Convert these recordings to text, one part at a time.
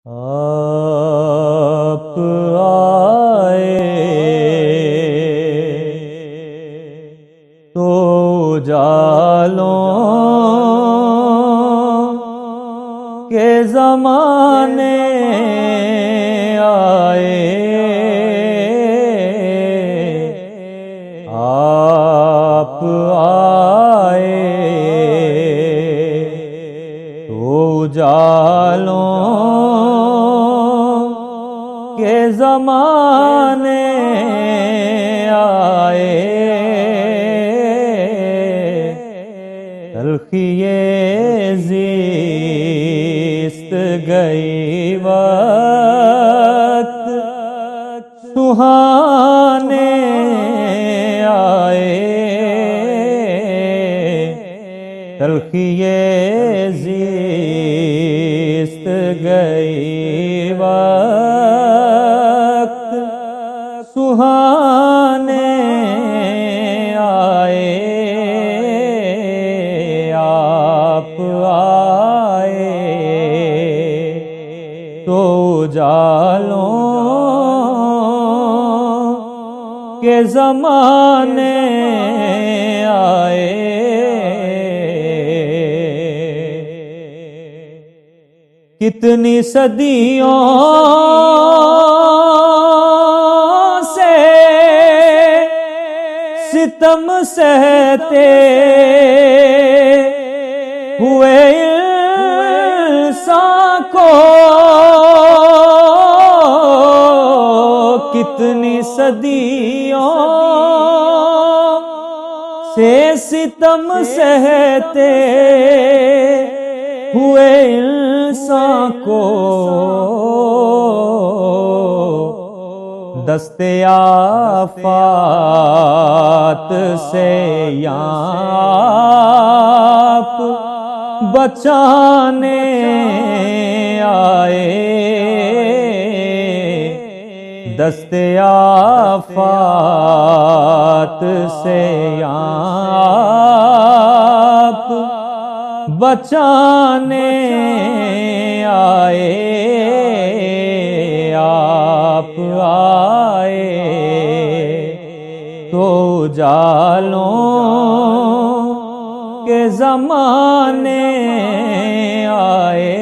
آپ آئے تو اجالوں کے زمانے آئے، آپ آئے تو اجالوں کے زمانے آئے، تلخی زیست گئی وقت سہانے آئے، تلخی زیست گئی وقت سہانے آئے، آپ آئے تو اجالوں کے زمانے آئے، کتنی صدیوں سے ستم سہتے ہوئے انسان کو، کتنی صدیوں سے ستم سہتے ہوئے انسان کو، دست آفات سے آپ بچانے آئے، دست آفات سے آپ بچانے آئے، آپ آئے تو اجالوں کے زمانے آئے،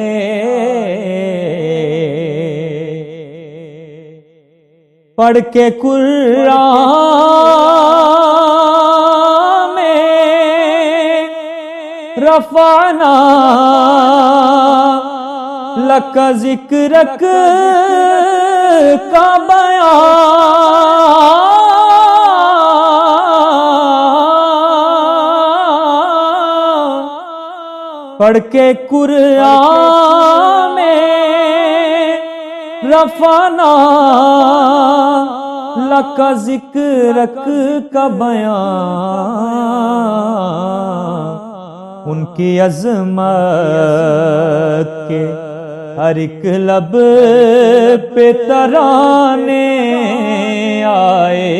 پڑھ کے قرآن میں رفعنا لک ذکرک کا بیان، پڑھ کے قرآن میں رفعنا لک ذکرک کا بیان، ان کی عظمت کے ہر ایک لب پہ ترانے آئے،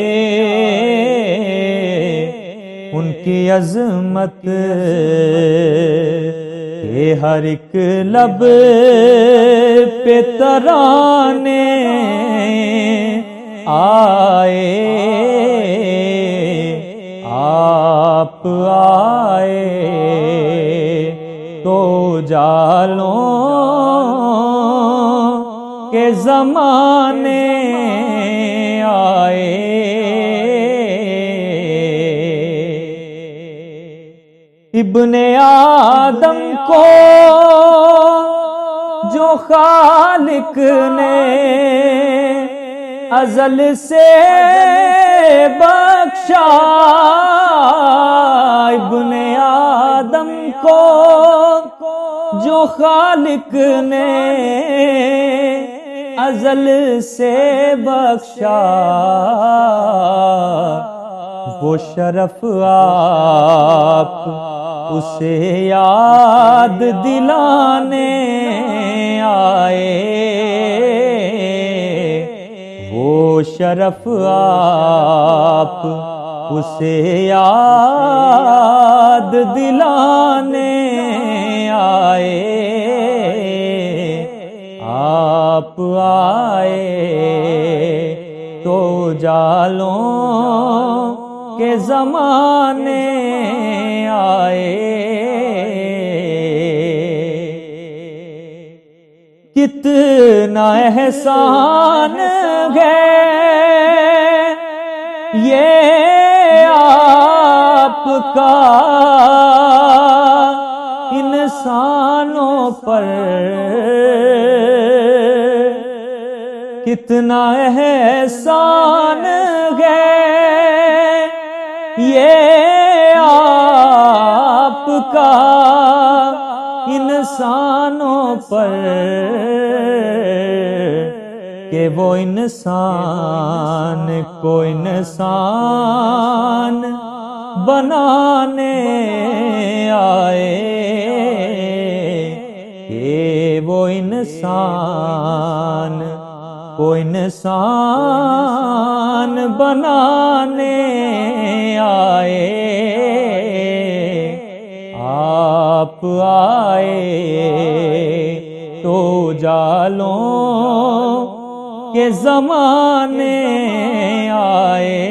ان کی عظمت کے ہر ایک لب پہ ترانے آئے، آپ آئے تو اجالوں کے زمانے آئے، ابن آدم کو جو خالق نے ازل سے بخشا، ابن آدم کو جو خالق نے ازل سے بخشا، وہ شرف آپ اسے یاد دلانے آئے، وہ شرف آپ اسے یاد دلانے آئے، زمانے آئے، کتنا احسان ہے یہ آپ کا انسانوں پر، کتنا احسان ہے یہ آپ کا انسانوں پر، کہ وہ انسان کو انسان بنانے آئے، کہ وہ انسان کو انسان بنانے آئے۔ آپ آئے تو جالوں کے زمانے آئے،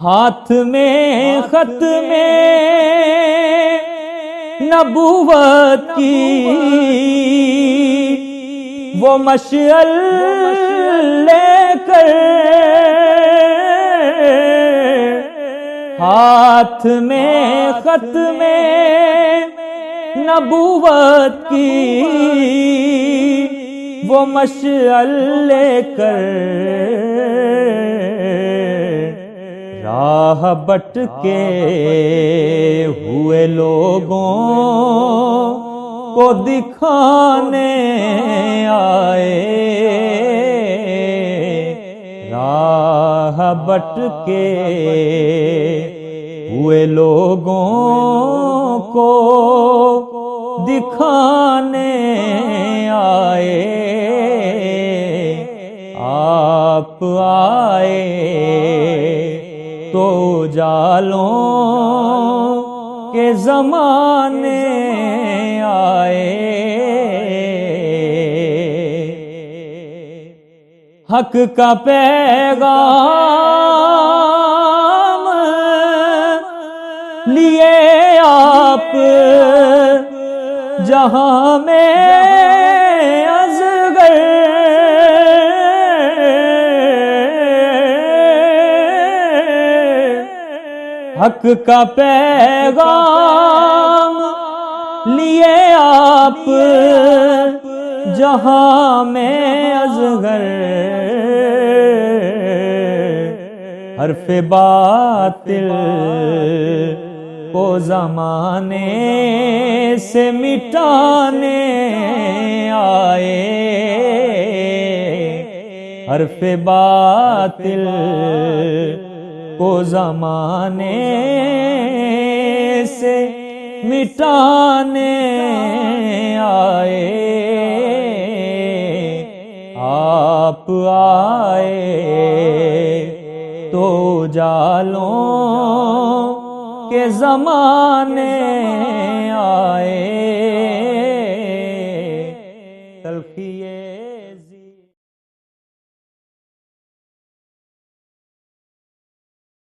ہاتھ میں ختم نبوت کی وہ مشعل لے کر، ہاتھ میں ختم نبوت کی وہ مشعل لے کر، راہ بھٹکے ہوئے لوگوں کو دکھانے آئے، راہ بھٹکے ہوئے لوگوں کو دکھانے آئے۔ آپ آئے تو جالوں کے زمانے آئے، حق کا پیغام لیے آپ جہاں میں اصغر، حق کا پیغام لیے آپ جہاں میں اصغر، حرف باطل کو زمانے سے مٹانے آئے، حرف باطل کو زمانے سے مٹانے آئے۔ آپ آئے تو جالوں کے زمانے آئے۔